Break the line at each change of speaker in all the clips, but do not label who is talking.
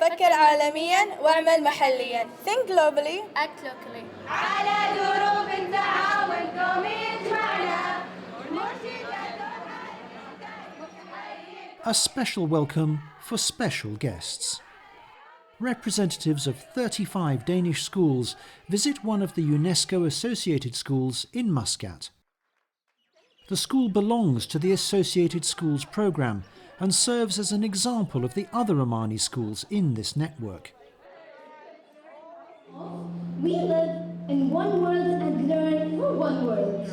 فكر عالمياً واعمل محلياً. Think globally.
Act locally.
على دروب تعاون قومي يجمعنا.
A special welcome for special guests. Representatives of 35 Danish schools visit one of the UNESCO-associated schools in Muscat. The school belongs to the Associated Schools programme and serves as an example of the other Omani schools in this network.
We live in one world and learn for one world.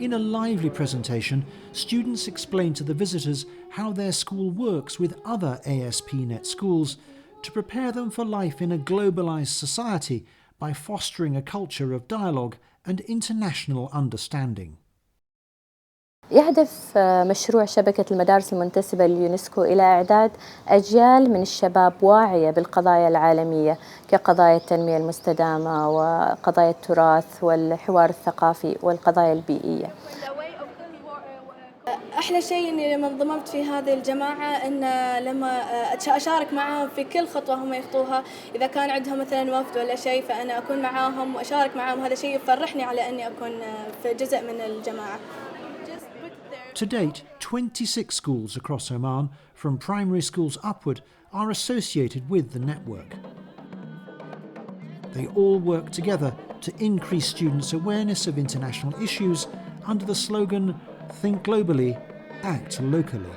In a lively presentation, students explain to the visitors how their school works with other ASP.NET schools to prepare them for life in a globalised society by fostering a culture of dialogue and international understanding.
يهدف مشروع شبكة المدارس المنتسبة لليونسكو إلى إعداد أجيال من الشباب واعية بالقضايا العالمية كقضايا التنمية المستدامة وقضايا التراث والحوار الثقافي والقضايا البيئية.
أحلى شيء إني لما انضممت في هذه الجماعة إن لما أشارك معهم في كل خطوة هم يخطوها، إذا كان عندهم مثلا وفد ولا شيء فأنا أكون معاهم وأشارك معاهم، هذا شيء يفرحني على أني أكون في جزء من الجماعة.
To date, 26 schools across Oman, from primary schools upward, are associated with the network. They all work together to increase students' awareness of international issues under the slogan, "Think globally, act locally."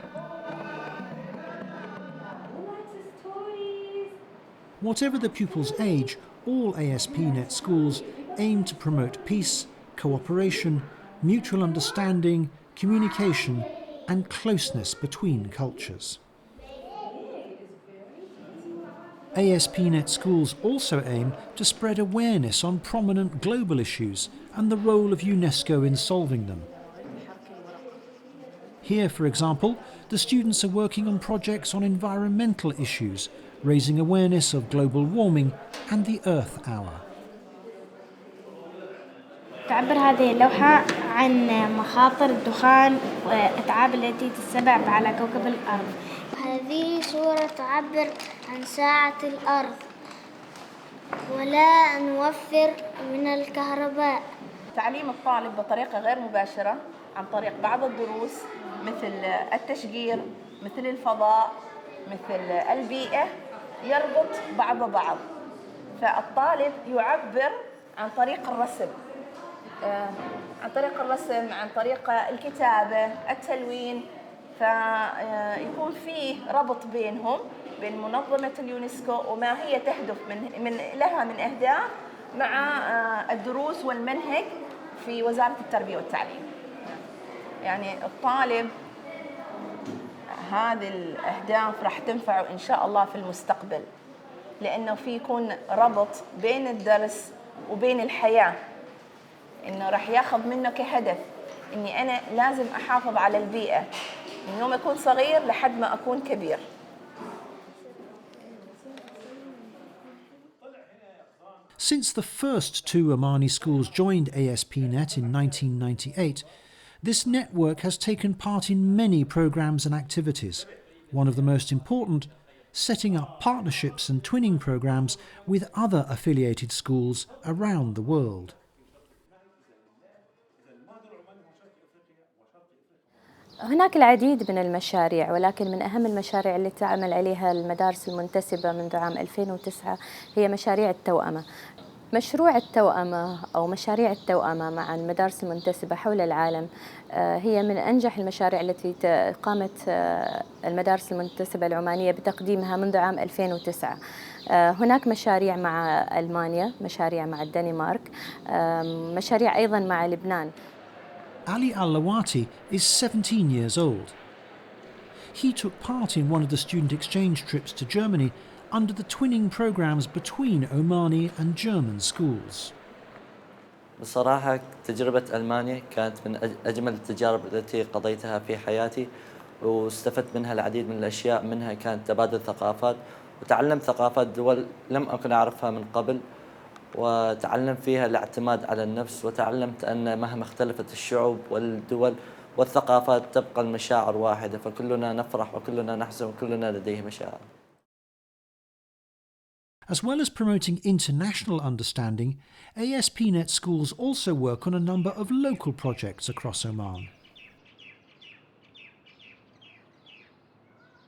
Whatever the pupil's age, all ASP.NET schools aim to promote peace, cooperation, mutual understanding, communication and closeness between cultures. ASP.NET schools also aim to spread awareness on prominent global issues and the role of UNESCO in solving them. Here, for example, the students are working on projects on environmental issues, raising awareness of global warming and the Earth Hour.
تعبر هذه اللوحة عن مخاطر الدخان والأتعاب التي تتسبب على كوكب الأرض.
هذه صورة تعبر عن ساعة الأرض ولا نوفر من الكهرباء.
تعليم الطالب بطريقة غير مباشرة عن طريق بعض الدروس مثل التشجير، مثل الفضاء، مثل البيئة، يربط بعض. فالطالب يعبر عن طريق الرسم، عن طريق الكتابة، التلوين، فيكون فيه ربط بينهم بين منظمة اليونسكو وما هي تهدف لها من أهداف مع الدروس والمنهج في وزارة التربية والتعليم. يعني الطالب هذه الأهداف راح تنفعه إن شاء الله في المستقبل، لأنه في يكون ربط بين الدرس وبين الحياة، إنه راح ياخذ منه كهدف إني أنا لازم أحافظ على البيئة من يوم أكون صغير لحد ما أكون كبير.
Since the first two Omani schools joined ASP.NET in 1998, this network has taken part in many programs and activities. One of the most important, setting up partnerships and twinning programs with other affiliated schools around the world.
هناك العديد من المشاريع، ولكن من أهم المشاريع التي تعمل عليها المدارس المنتسبة منذ عام 2009 هي مشاريع التوأمة. مشروع التوأمة أو مشاريع التوأمة مع المدارس المنتسبة حول العالم هي من أنجح المشاريع التي قامت المدارس المنتسبة العمانية بتقديمها منذ عام 2009. هناك مشاريع مع ألمانيا، مشاريع مع الدنمارك، مشاريع أيضا مع لبنان.
Ali Al-Lawati is 17 years old. He took part in one of the student exchange trips to Germany under the twinning programs between Omani and German schools.
بصراحة تجربة ألمانيا كانت من أجمل التجارب التي قضيتها في حياتي، واستفدت منها العديد من الأشياء، منها كانت تبادل ثقافات، وتعلمت ثقافات دول لم أكن أعرفها من قبل، وتعلمت فيها الاعتماد على النفس، وتعلمت أن مهما اختلفت الشعوب والدول والثقافات تبقى المشاعر واحدة، فكلنا نفرح وكلنا نحزن وكلنا لديه مشاعر.
As well as promoting international understanding, ASP.NET schools also work on a number of local projects across Oman.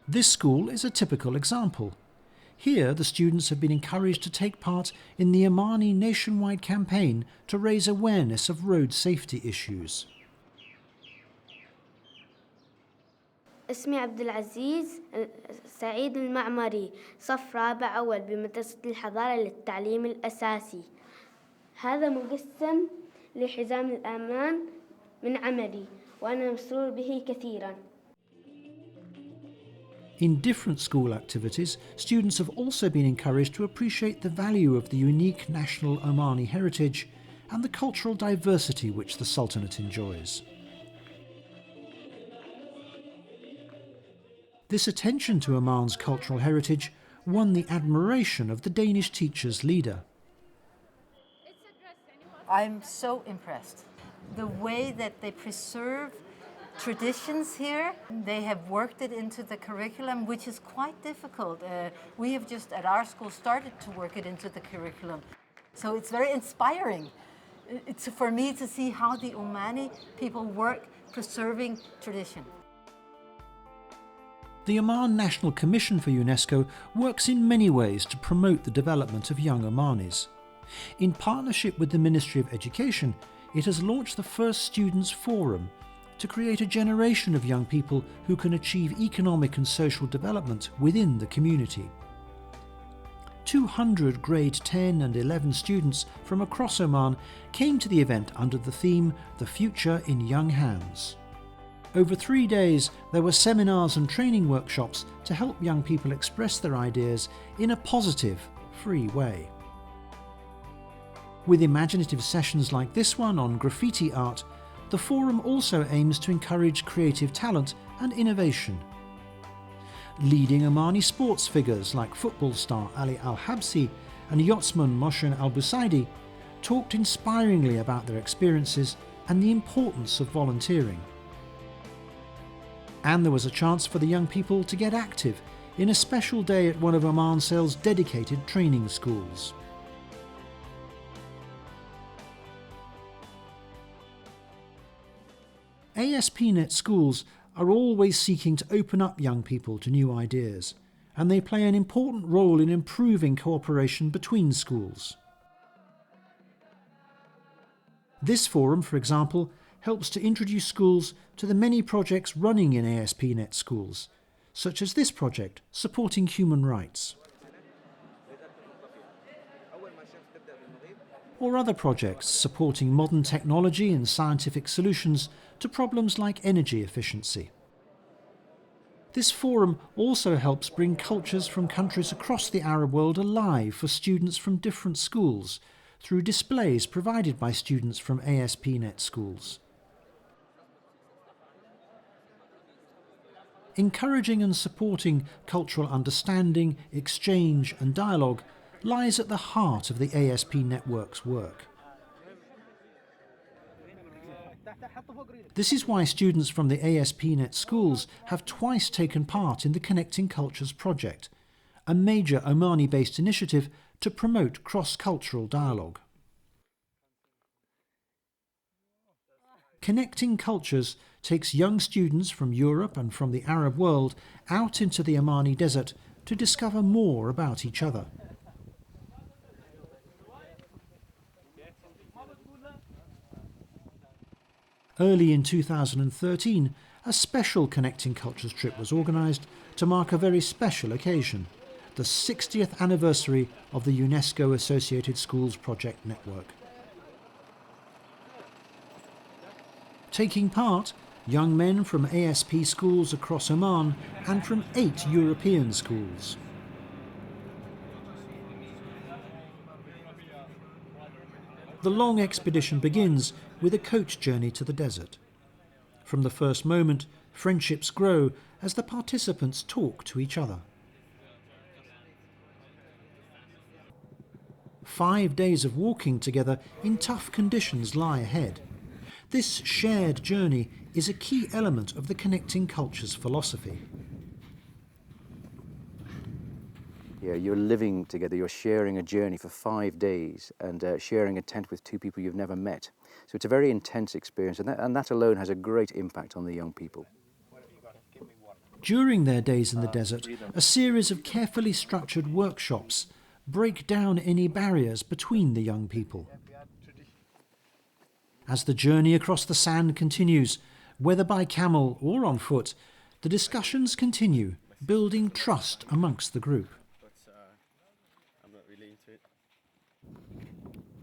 This school is a typical example. Here, the students have been encouraged to take part in the Omani nationwide campaign to raise awareness of road safety issues.
اسمي عبد العزيز سعيد المعمري، صف رابع أول بمدرسة الحضارة للتعليم الأساسي. هذا مقسم لحزام الأمان من عملي وأنا مسرور به كثيرا.
In different school activities, students have also been encouraged to appreciate the value of the unique national Omani heritage and the cultural diversity which the Sultanate enjoys. This attention to Oman's cultural heritage won the admiration of the Danish teachers' leader.
I'm so impressed. The way that they preserve traditions here, they have worked it into the curriculum, which is quite difficult. We have just at our school started to work it into the curriculum. So it's very inspiring. It's for me to see how the Omani people work preserving tradition.
The Oman National Commission for UNESCO works in many ways to promote the development of young Omanis. In partnership with the Ministry of Education, it has launched the first Students' Forum to create a generation of young people who can achieve economic and social development within the community. 200 grade 10 and 11 students from across Oman came to the event under the theme The Future in Young Hands. Over 3 days, there were seminars and training workshops to help young people express their ideas in a positive, free way. With imaginative sessions like this one on graffiti art, the forum also aims to encourage creative talent and innovation. Leading Omani sports figures like football star Ali Al-Habsi and yachtsman Moshen Al-Busaidi talked inspiringly about their experiences and the importance of volunteering. And there was a chance for the young people to get active in a special day at one of Omansel's dedicated training schools. ASP.NET schools are always seeking to open up young people to new ideas, and they play an important role in improving cooperation between schools. This forum, for example, helps to introduce schools to the many projects running in ASP.NET schools, such as this project supporting human rights. Or other projects supporting modern technology and scientific solutions to problems like energy efficiency. This forum also helps bring cultures from countries across the Arab world alive for students from different schools through displays provided by students from ASP.NET schools. Encouraging and supporting cultural understanding, exchange and dialogue lies at the heart of the ASP network's work. This is why students from the ASP.NET schools have twice taken part in the Connecting Cultures project, a major Omani-based initiative to promote cross-cultural dialogue. Connecting Cultures takes young students from Europe and from the Arab world out into the Omani desert to discover more about each other. Early in 2013, a special Connecting Cultures trip was organised to mark a very special occasion, the 60th anniversary of the UNESCO Associated Schools Project Network. Taking part, young men from ASP schools across Oman and from 8 European schools. The long expedition begins with a coach journey to the desert. From the first moment, friendships grow as the participants talk to each other. 5 days of walking together in tough conditions lie ahead. This shared journey is a key element of the Connecting Cultures philosophy.
You're living together, you're sharing a journey for 5 days and sharing a tent with two people you've never met. So it's a very intense experience, and that alone has a great impact on the young people.
During their days in the desert, a series of carefully structured workshops break down any barriers between the young people. As the journey across the sand continues, whether by camel or on foot, the discussions continue, building trust amongst the group.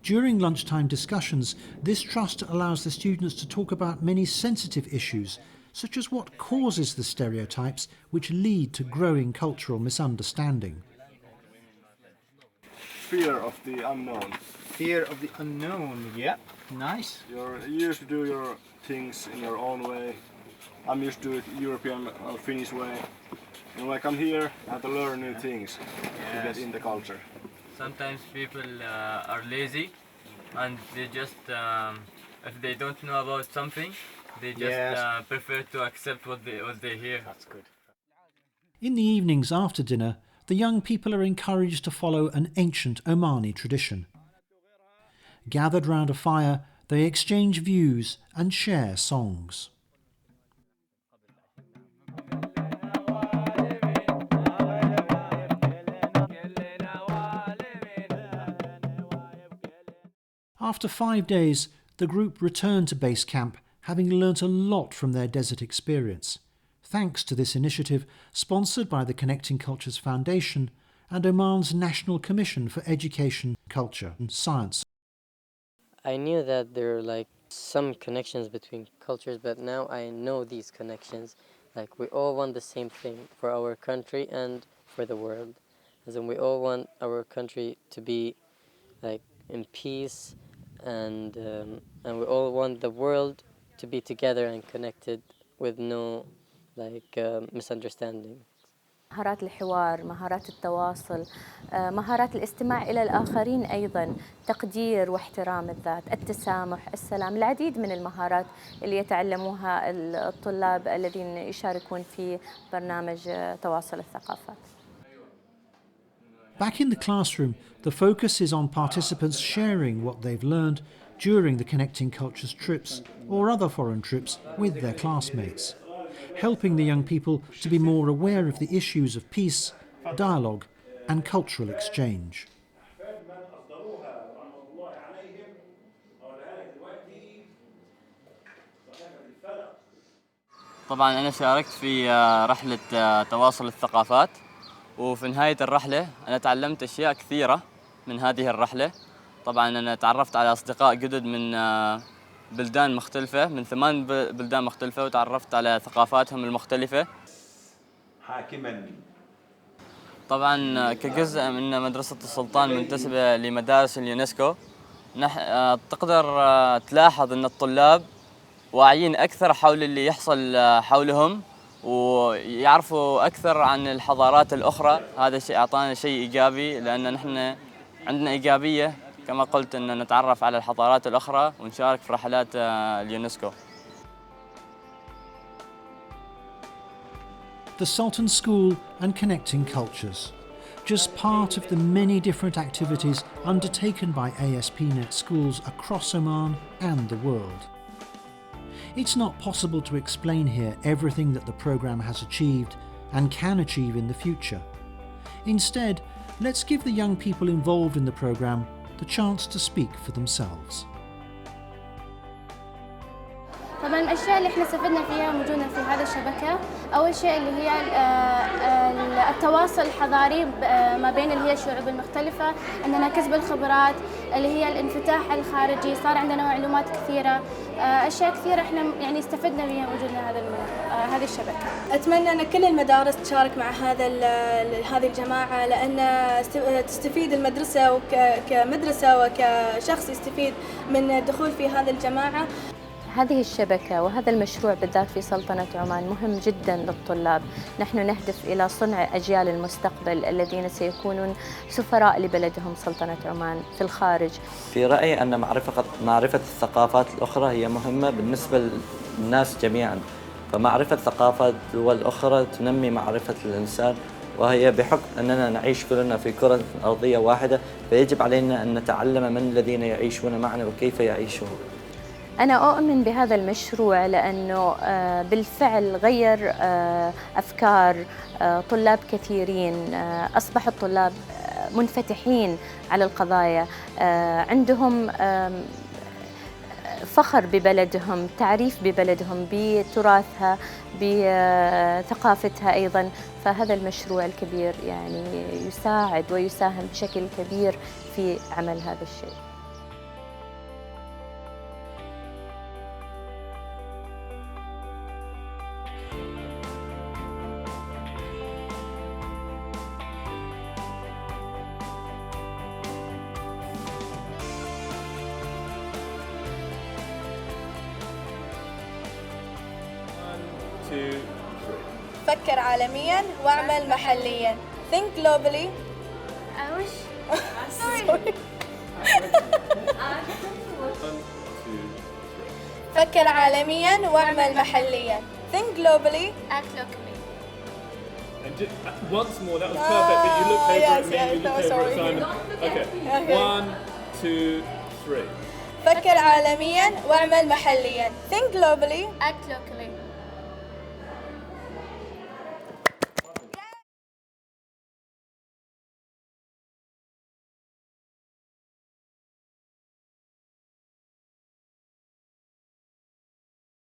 During lunchtime discussions, this trust allows the students to talk about many sensitive issues, such as what causes the stereotypes which lead to growing cultural misunderstanding.
Fear of the unknown.
Fear of the unknown, yeah, nice.
You're used to do your things in your own way. I'm used to it European or Finnish way. And when I come here, I have to learn new things to get in the culture.
Sometimes people are lazy and they just, if they don't know about something, they just prefer to accept what they hear.
That's good.
In the evenings after dinner, the young people are encouraged to follow an ancient Omani tradition. Gathered round a fire, they exchange views and share songs. After 5 days, the group returned to base camp, having learnt a lot from their desert experience, thanks to this initiative sponsored by the Connecting Cultures Foundation and Oman's National Commission for Education, Culture and Science.
I knew that there are like some connections between cultures, but now I know these connections. Like we all want the same thing for our country and for the world. As in we all want our country to be like in peace, and we all want the world to be together and connected with no misunderstanding.
مهارات الحوار، مهارات التواصل، مهارات الاستماع إلى الآخرين أيضاً، تقدير واحترام الذات، التسامح، السلام، العديد من المهارات اللي يتعلموها الطلاب الذين يشاركون في برنامج تواصل الثقافات.
Back in the classroom, the focus is on participants sharing what they've learned during the Connecting Cultures trips or other foreign trips with their classmates, helping the young people to be more aware of the issues of peace, dialogue and cultural exchange.
طبعا أنا شاركت في رحلة تواصل الثقافات، وفي نهاية الرحلة أنا تعلمت أشياء كثيرة من هذه الرحلة. طبعا أنا تعرفت على أصدقاء جدد من بلدان مختلفة، من 8 بلدان مختلفة، وتعرفت على ثقافاتهم المختلفة.
حاكما
طبعا كجزء من مدرسة السلطان المنتسبة لمدارس اليونسكو، تقدر تلاحظ أن الطلاب واعيين أكثر حول اللي يحصل حولهم ويعرفوا أكثر عن الحضارات الأخرى. هذا الشيء أعطانا شيء إيجابي، لأن نحن عندنا إيجابية كما قلت أن نتعرف على الحضارات الأخرى ونشارك في رحلات اليونسكو.
The Sultan School and Connecting Cultures, just part of the many different activities undertaken by ASP.NET schools across Oman and the world. It's not possible to explain here everything that the programme has achieved and can achieve in the future. Instead, let's give the young people involved in the programme the chance to speak for themselves.
طبعا الأشياء اللي احنا استفدنا فيها موجودة في هذه الشبكة، أول شيء اللي هي التواصل الحضاري ما بين اللي هي الشعوب المختلفة، عندنا كسب الخبرات اللي هي الانفتاح الخارجي، صار عندنا معلومات كثيرة، أشياء كثيرة احنا يعني استفدنا بها وجودنا هذه الشبكة.
أتمنى أن كل المدارس تشارك مع هذه الجماعة، لأن تستفيد المدرسة كمدرسة وكشخص يستفيد من الدخول في هذه الجماعة.
هذه الشبكة وهذا المشروع بالذات في سلطنة عمان مهم جدا للطلاب. نحن نهدف إلى صنع أجيال المستقبل الذين سيكونون سفراء لبلدهم سلطنة عمان في الخارج.
في رأيي أن معرفة الثقافات الأخرى هي مهمة بالنسبة للناس جميعا، فمعرفة ثقافات دول أخرى تنمي معرفة الإنسان وهي بحكم أننا نعيش كلنا في كرة أرضية واحدة، فيجب علينا أن نتعلم من الذين يعيشون معنا وكيف يعيشون.
أنا أؤمن بهذا المشروع لأنه بالفعل غير أفكار طلاب كثيرين. أصبح الطلاب منفتحين على القضايا، عندهم فخر ببلدهم، تعريف ببلدهم، بتراثها، بثقافتها أيضا. فهذا المشروع الكبير يعني يساعد ويساهم بشكل كبير في عمل هذا الشيء.
فكر عالميا واعمل محليا. Think globally. فكر عالميا واعمل محليا. Think globally.
Act locally.
And just, once more, that was perfect, but you looked over at me, you looked over at Simon. Okay, 1, 2, 3.
فكر عالميا واعمل محليا. Think globally.
Act locally.